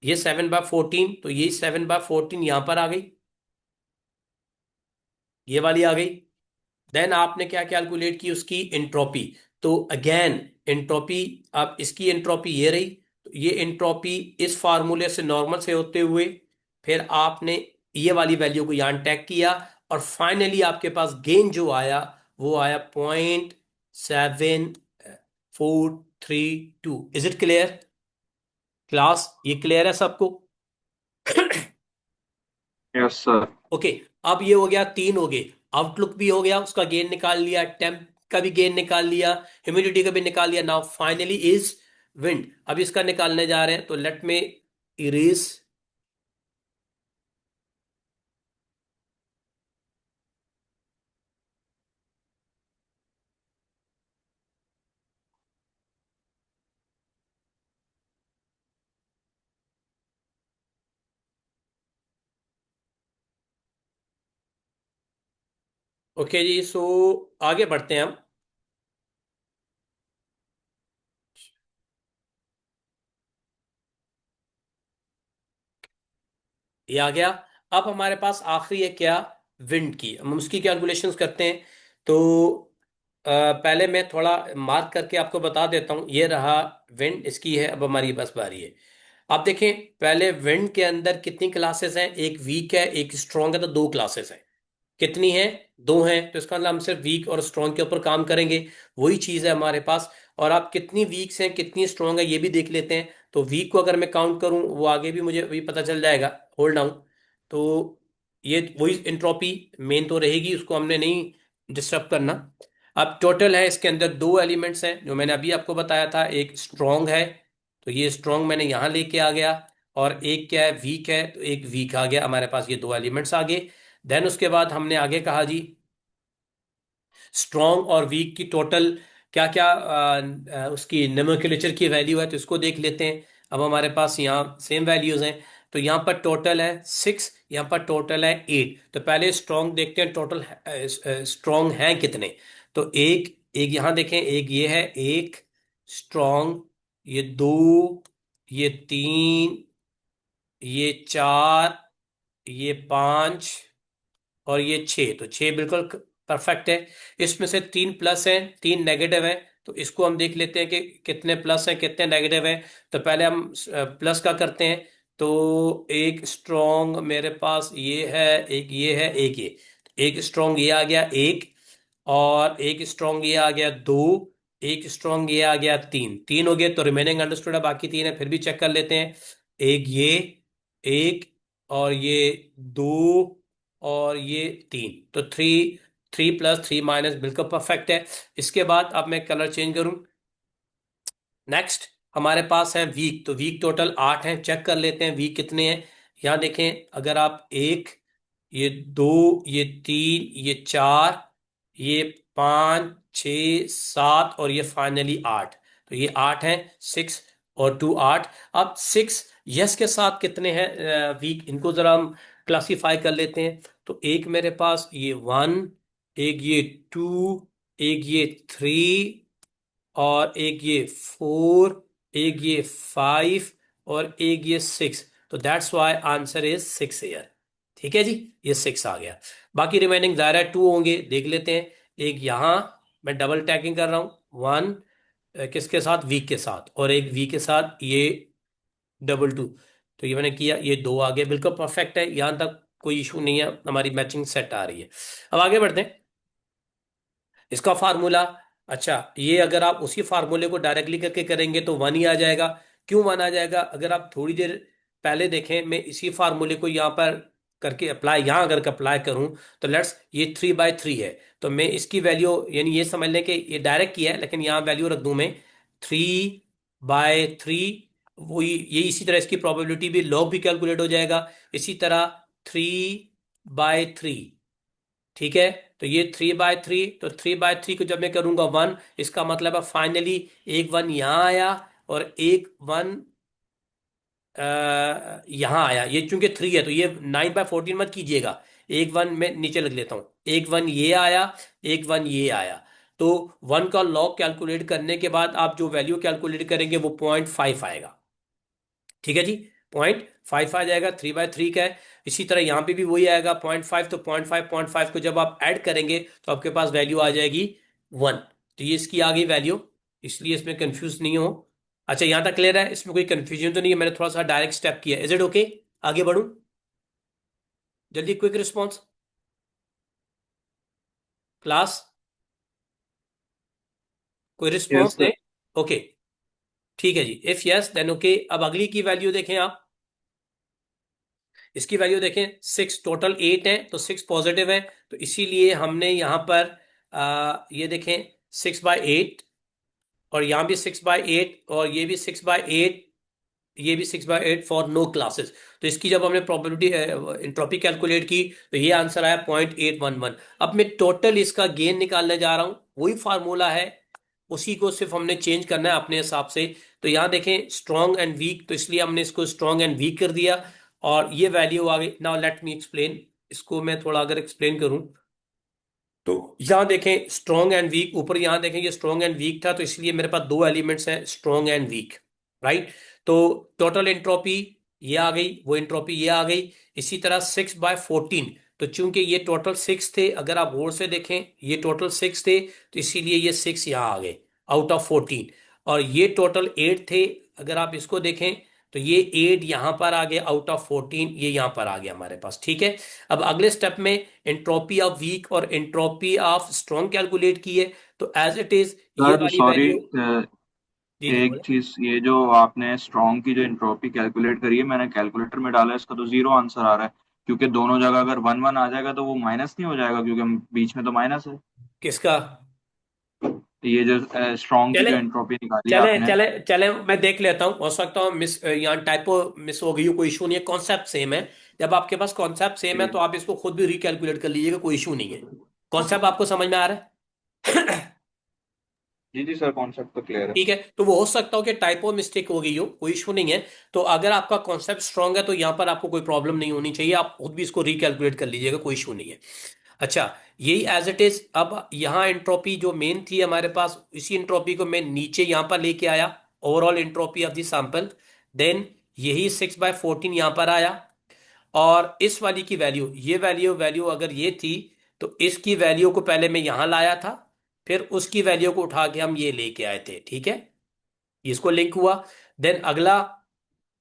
ये 7/14, तो ये 7/14 यहां पर आ गई, ये वाली आ गई। देन आपने क्या कैलकुलेट की, उसकी एंट्रोपी। तो अगेन एंट्रोपी, अब इसकी एंट्रोपी ये रही, तो ये एंट्रोपी इस फार्मूले से नॉर्मल से होते हुए, फिर आपने ये वाली वैल्यू को यहां टैग किया, और फाइनली आपके पास गेन जो आया वो आया 0.7432। Is it clear class? ये क्लियर है सबको? Yes sir. ओके, अब ये हो गया, तीन हो गए। आउटलुक भी हो गया, उसका गेन निकाल लिया, टेम्प का भी गेन निकाल लिया, ह्यूमिडिटी का भी निकाल लिया। Now finally is wind. अब इसका निकालने जा रहे हैं, तो लेट में इरेज। ओके जी, सो आगे बढ़ते हैं हम। ये आ गया। अब हमारे पास आखिरी है क्या, विंड की। हम उसकी कैलकुलेशंस करते हैं। तो पहले मैं थोड़ा मार्क करके आपको बता देता हूँ। ये रहा विंड, इसकी है। अब हमारी बस बारी है। आप देखें, पहले विंड के अंदर कितनी क्लासेस हैं, एक वीक है एक स्ट्रांग है, तो दो क्लासेस हैं। कितनी है, दो हैं। तो इसका मतलब हम सिर्फ वीक और स्ट्रॉन्ग के ऊपर काम करेंगे, वही चीज है हमारे पास। और आप कितनी वीक्स हैं कितनी स्ट्रॉन्ग है ये भी देख लेते हैं। तो वीक को अगर मैं काउंट करूं, वो आगे भी मुझे भी पता चल जाएगा। Hold down. तो ये वही एंट्रोपी मेन तो रहेगी, उसको हमने नहीं डिस्टर्ब करना। अब टोटल है, इसके अंदर दो एलिमेंट्स हैं जो मैंने अभी आपको बताया था, एक स्ट्रॉन्ग है, तो ये स्ट्रॉन्ग मैंने यहां लेके आ गया। और एक क्या है, वीक है, तो एक वीक आ गया हमारे पास, ये दो एलिमेंट्स आ गए। देन उसके बाद हमने आगे कहा जी, स्ट्रॉन्ग और वीक की टोटल क्या क्या उसकी नोमेनक्लेचर की वैल्यू है, तो इसको देख लेते हैं। अब हमारे पास यहाँ सेम वैल्यूज हैं। तो यहाँ पर टोटल है 6, यहाँ पर टोटल है 8। तो पहले स्ट्रॉन्ग देखते हैं, टोटल स्ट्रॉन्ग हैं कितने। तो एक एक यहाँ देखें, एक ये है एक स्ट्रॉन्ग, ये दो, ये तीन, ये चार, ये पांच, और ये छः। तो छः बिल्कुल परफेक्ट है। इसमें से तीन प्लस हैं तीन नेगेटिव हैं। तो इसको हम देख लेते हैं कि कितने प्लस हैं कितने नेगेटिव हैं। तो पहले हम प्लस का करते हैं। तो एक स्ट्रॉन्ग मेरे पास ये है, एक ये है, एक ये। एक स्ट्रॉन्ग ये आ गया एक, और एक स्ट्रॉन्ग ये आ गया दो, एक स्ट्रॉन्ग ये आ गया, तीन तीन हो गए, तो रिमेनिंग अंडरस्टूड है, बाकी तीन है, फिर भी चेक कर लेते हैं। एक ये, एक, और ये दो, और ये तीन, तो three, three plus three minus, बिल्कुल परफेक्ट है। इसके बाद अब मैं कलर चेंज करूं। नेक्स्ट हमारे पास है वीक, तो वीक टोटल आठ हैं, चेक कर लेते हैं वीक कितने हैं। यहां देखें, अगर आप एक, ये दो, ये तीन, ये चार, ये पाँच, छ, सात, और ये फाइनली आठ, तो ये आठ हैं, सिक्स और टू आठ। अब सिक्स यस के साथ कितने हैं वीक, इनको जरा हम क्लासिफाई कर लेते हैं। तो एक मेरे पास ये वन, एक ये टू, एक ये थ्री, और एक ये फोर, एक ये फाइव, और एक ये सिक्स, तो that's why answer is six year. ठीक है जी, ये सिक्स आ गया। बाकी रिमेनिंग ज़ाहिर है टू होंगे, देख लेते हैं। एक यहां मैं डबल टैगिंग कर रहा हूं, वन किसके साथ, वीक के साथ, और एक वी के साथ, ये डबल टू, तो ये मैंने किया, ये दो आ गए, बिल्कुल परफेक्ट है, यहां तक कोई इशू नहीं है, हमारी मैचिंग सेट आ रही है। अब आगे बढ़ते हैं। इसका फार्मूला, अच्छा ये अगर आप उसी फार्मूले को डायरेक्टली करके करेंगे तो वन ही आ जाएगा। क्यों वन आ जाएगा, अगर आप थोड़ी देर पहले देखें, मैं इसी फार्मूले को यहाँ पर करके अप्लाई, यहाँ अगर अप्लाई करूं, तो लेट्स ये थ्री बाय थ्री है, तो मैं इसकी वैल्यू, यानी ये समझ लें कि ये डायरेक्ट किया है, लेकिन यहाँ वैल्यू रख दूं मैं थ्री बाय थ्री, वो ये इसी तरह इसकी प्रोबेबिलिटी भी, लॉग भी कैलकुलेट हो जाएगा, इसी तरह थ्री बाय थ्री। ठीक है, तो ये थ्री बाय थ्री, तो थ्री बाय थ्री को जब मैं करूंगा वन, इसका मतलब है फाइनली एक वन यहां आया, और एक वन यहां आया, ये चूंकि थ्री है तो ये नाइन बाय फोर्टीन मत कीजिएगा, एक वन में नीचे लग लेता हूं, एक वन ये आया, एक वन ये आया, तो वन का लॉग कैलकुलेट करने के बाद आप जो वैल्यू कैलकुलेट करेंगे वो पॉइंट फाइव आएगा। ठीक है जी, पॉइंट फाइव आ जाएगा, थ्री बाय थ्री का है। इसी तरह यहाँ पे भी वही आएगा पॉइंट फाइव, तो पॉइंट फाइव को जब आप ऐड करेंगे तो आपके पास वैल्यू आ जाएगी वन, तो ये इसकी आ गई वैल्यू, इसलिए इसमें कंफ्यूज नहीं हो। अच्छा यहाँ तक क्लियर है, इसमें कोई कंफ्यूजन तो नहीं है, मैंने थोड़ा सा डायरेक्ट स्टेप किया, इज इट ओके? आगे बढ़ूं, जल्दी क्विक रिस्पॉन्स क्लास, कोई यस रिस्पॉन्स सर। दें। ओके, ठीक है जी, इफ यस देन ओके। अब अगली की वैल्यू देखें आप, इसकी वैल्यू देखें, सिक्स, टोटल एट है, तो सिक्स पॉजिटिव है, तो इसीलिए हमने यहां पर ये देखें सिक्स बाय एट, और यहां भी सिक्स बाय एट, और ये भी सिक्स बाय एट, ये भी six by eight for no classes, तो इसकी जब हमने प्रोबेबिलिटी इंट्रॉपी कैलकुलेट की तो ये आंसर आया पॉइंट एट वन वन। अब मैं टोटल इसका गेन निकालने जा रहा हूं, वही फार्मूला है, उसी को सिर्फ हमने चेंज करना है अपने हिसाब से। तो यहां देखें स्ट्रॉन्ग एंड वीक, तो इसलिए हमने इसको स्ट्रॉन्ग एंड वीक कर दिया, और ये वैल्यू आ गई। नाउ लेट मी एक्सप्लेन, इसको मैं थोड़ा अगर एक्सप्लेन करूं, तो यहां देखें स्ट्रॉन्ग एंड वीक, ऊपर यहां देखें ये स्ट्रॉन्ग एंड वीक था, तो इसलिए मेरे पास दो एलिमेंट्स हैं, स्ट्रॉन्ग एंड वीक, राइट। तो टोटल एंट्रोपी ये आ गई, वो एंट्रोपी ये आ गई। इसी तरह सिक्स बाय फोर्टीन, तो चूंकि ये टोटल सिक्स थे, अगर आप गौर से देखें ये टोटल सिक्स थे, तो इसीलिए ये सिक्स यहाँ आ गए आउट ऑफ फोर्टीन, और ये टोटल एट थे, अगर आप इसको देखें तो ये एट यहां पर आ गया आउट ऑफ फोर्टीन, ये यहां पर आ गया हमारे पास। ठीक है, अब अगले स्टेप में एंट्रोपी ऑफ वीक और एंट्रोपी ऑफ स्ट्रॉन्ग कैलकुलेट की है, तो एज इट इज ये सर वाली सॉरी, वैल्यू। जी जी एक बोले। चीज, ये जो आपने स्ट्रॉन्ग की जो एंट्रोपी कैलकुलेट करी है, मैंने कैलकुलेटर में डाला है, इसका तो जीरो आंसर आ रहा है। क्योंकि दोनों जगह अगर वन वन आ जाएगा तो वो माइनस नहीं हो जाएगा, क्योंकि हम बीच में तो माइनस है। किसका? ये जो स्ट्रॉन्ग की चले जो एंट्रोपी निकाली है चले आपने। चले चले, मैं देख लेता हूँ, हो सकता हूँ मिस, यहाँ टाइपो मिस हो गई हो, कोई इशू नहीं है, कॉन्सेप्ट सेम है। जब आपके पास कॉन्सेप्ट सेम है तो आप इसको खुद भी रिकैलकुलेट कर लीजिएगा, कोई इशू नहीं है। कॉन्सेप्ट आपको समझ में आ रहा है? जी जी सर, कॉन्सेप्ट तो क्लियर है। ठीक है, तो वो हो सकता हो कि टाइपो मिस्टेक हो गई हो, कोई इशू नहीं है। तो अगर आपका कॉन्सेप्ट स्ट्रांग है तो यहाँ पर आपको कोई प्रॉब्लम नहीं होनी चाहिए, आप खुद भी इसको रिकैलकुलेट कर लीजिएगा, कोई इशू नहीं है। अच्छा, यही एज इट इज। अब यहाँ एंट्रोपी जो मेन थी हमारे पास, इसी एंट्रोपी को मैं नीचे यहाँ पर लेके आया, overall entropy of the sample, then यही सिक्स बाय फोर्टीन यहाँ पर आया, और इस वाली की वैल्यू, ये वैल्यू वैल्यू अगर ये थी, तो इसकी वैल्यू को पहले मैं यहां लाया था, फिर उसकी वैल्यू को उठा के हम ये लेके आए थे। ठीक है, इसको लिंक हुआ। देन अगला,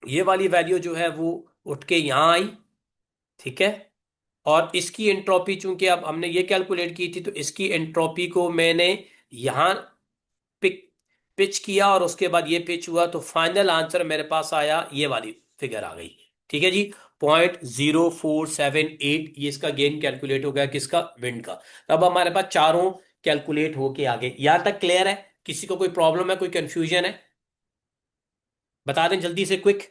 ये वाली वैल्यू जो है वो उठ के यहां आई। ठीक है, और इसकी एंट्रोपी चूंकि अब हमने ये कैलकुलेट की थी, तो इसकी एंट्रोपी को मैंने यहां पिक पिच किया और उसके बाद ये पिच हुआ, तो फाइनल आंसर मेरे पास आया, ये वाली फिगर आ गई। ठीक है जी, 0.0478 ये इसका गेन कैलकुलेट हो गया, किसका, विंड का। तो अब हमारे पास चारों कैलकुलेट होके आ गए। यहां तक क्लियर है? किसी को कोई प्रॉब्लम है, कोई कंफ्यूजन है? बता दें जल्दी से, quick.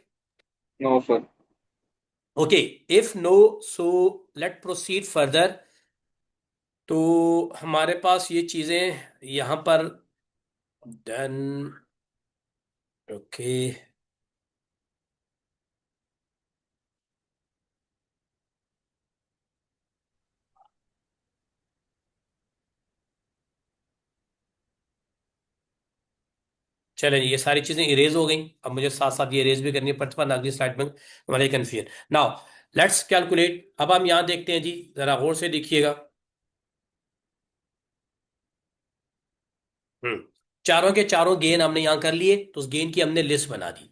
No sir. Okay, if no, so let proceed further. तो हमारे पास ये चीजें यहां पर डन। ओके, चलें ये सारी चीजें इरेज हो गई। अब मुझे साथ साथ ये इरेज भी करनी पड़ती, वरना अगली स्लाइड में हमारे कंफ्यूजन। Now let's calculate. अब हम यहां देखते हैं जी, जरा गौर से देखिएगा। हम्म चारों के चारों गेन हमने यहां कर लिए, तो उस गेन की हमने लिस्ट बना दी।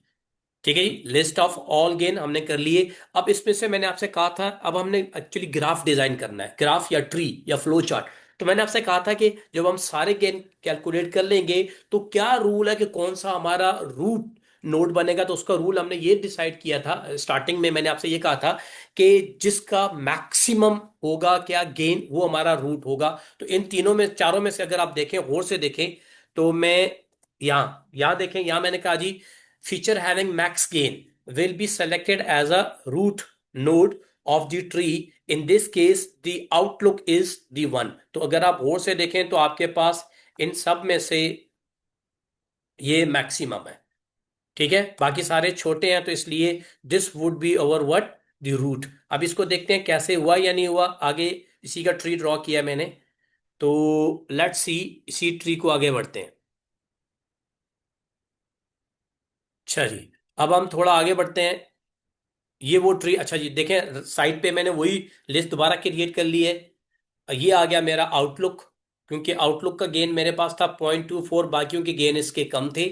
ठीक है जी, लिस्ट ऑफ ऑल गेन हमने कर लिए। अब इसमें से मैंने आपसे कहा था, अब हमने एक्चुअली ग्राफ डिजाइन करना है, ग्राफ या ट्री या फ्लो चार्ट। तो मैंने आपसे कहा था कि जब हम सारे गेन कैलकुलेट कर लेंगे, तो क्या रूल है कि कौन सा हमारा रूट नोड बनेगा। तो उसका रूल हमने ये डिसाइड किया था स्टार्टिंग में, मैंने आपसे ये कहा था कि जिसका मैक्सिमम होगा क्या गेन, वो हमारा रूट होगा। तो इन तीनों में, चारों में से अगर आप देखें, गौर से देखें, तो मैं यहाँ यहाँ देखें, यहाँ मैंने कहा जी, feature having max gain will be selected as a root node of the tree. In this case the outlook is the one। तो अगर आप गौर से देखें तो आपके पास इन सब में से ये मैक्सिमम है। ठीक है, बाकी सारे छोटे हैं, तो इसलिए this would be over what, the root. अब इसको देखते हैं कैसे हुआ या नहीं हुआ आगे। इसी का ट्री ड्रॉ किया मैंने, तो लेट्स सी, इसी ट्री को आगे बढ़ते हैं। अच्छा जी, अब हम थोड़ा आगे बढ़ते हैं। ये वो ट्री, अच्छा जी देखें साइड पे मैंने वही लिस्ट दोबारा क्रिएट कर ली है। ये आ गया मेरा आउटलुक, क्योंकि आउटलुक का गेन मेरे पास था 0.24, बाकियों के गेन इसके कम थे।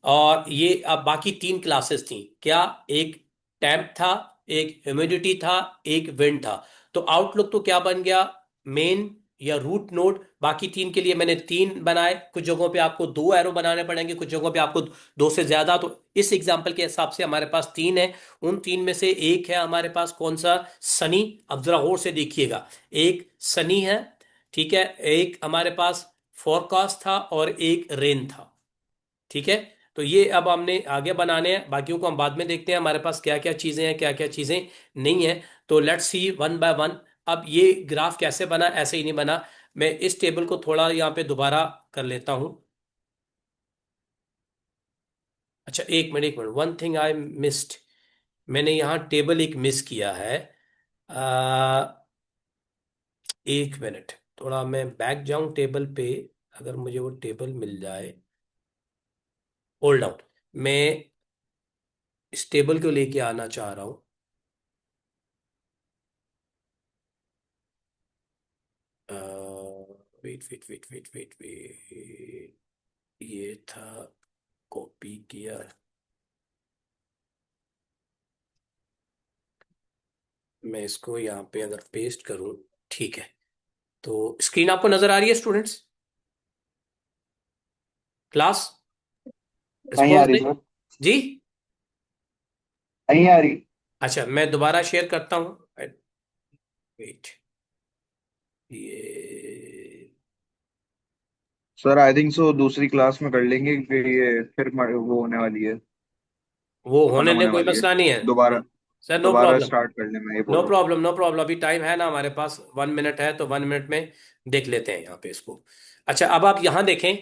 और ये अब बाकी तीन क्लासेस थी क्या, एक टेम्प था, एक ह्यूमिडिटी था, एक विंड था। तो आउटलुक तो क्या बन गया, मेन या रूट नोड। बाकी तीन के लिए मैंने तीन बनाए, कुछ जगहों पे आपको दो एरो बनाने पड़ेंगे, कुछ जगहों पे आपको दो से ज्यादा। तो इस एग्जांपल के हिसाब से हमारे पास तीन है। उन तीन में से एक है हमारे पास कौन सा, सनी। अब जरा गौर से देखिएगा, एक सनी है, ठीक है, एक हमारे पास फोरकास्ट था और एक रेन था। ठीक है, तो ये अब हमने आगे बनाने हैं, बाकियों को हम बाद में देखते हैं हमारे पास क्या क्या चीजें हैं, क्या क्या चीजें नहीं है। तो let's see one by one. अब ये ग्राफ कैसे बना, ऐसे ही नहीं बना। मैं इस टेबल को थोड़ा यहाँ पे दोबारा कर लेता हूँ। अच्छा एक मिनट, एक minute, one thing I missed. मैंने यहाँ टेबल एक मिस किया है। आ, एक मिनट, थोड़ा मैं बैक जाऊं टेबल पे, अगर मुझे वो टेबल मिल जाए। होल्ड आउट, मैं इस टेबल को लेके आना चाह रहा हूँ। Wait wait wait wait wait wait, ये था, कॉपी किया। मैं इसको यहाँ पे अगर पेस्ट करूँ, ठीक है। तो स्क्रीन आपको नजर आ रही है स्टूडेंट्स, क्लास, नहीं आ रिस्पॉन्स रही दे सर। जी। नहीं आ रही। अच्छा मैं दोबारा शेयर करता हूँ, वेट, ये सर आई थिंक सो दूसरी क्लास में कर लेंगे, क्योंकि ये फिर वो होने वाली है, वो होने खत्म ने होने कोई वाली है। मसला नहीं है। दोबारा सर नो दोबारा प्रॉब्लम, स्टार्ट कर लें, मैं ये बोल नो रहा हूँ। प्रॉब्लम, नो प्रॉब्लम, अभी टाइम है ना हमारे पास, 1 मिनट है, तो 1 मिनट में देख लेते हैं यहाँ पे इसको। अच्छा अब आप यहाँ देखें,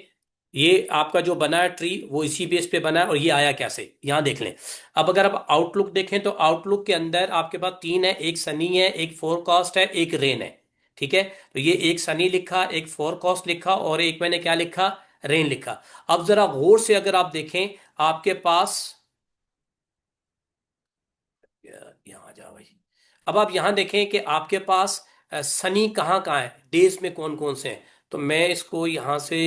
ये आपका जो बना है ट्री, वो इसी बेस पे बना है, और ये आया कैसे, यहाँ देख लें। अब अगर आप आउटलुक देखें, तो आउटलुक के अंदर आपके पास तीन है, एक सनी है, एक फोरकास्ट है, एक रेन है। ठीक है, तो ये एक सनी लिखा, एक फोरकास्ट लिखा, और एक मैंने क्या लिखा, रेन लिखा। अब जरा गौर से अगर आप देखें, आपके पास, यहाँ आ जाओ भाई। अब आप यहाँ देखें कि आपके पास सनी कहाँ कहाँ है, डेज में कौन कौन से हैं। तो मैं इसको यहाँ से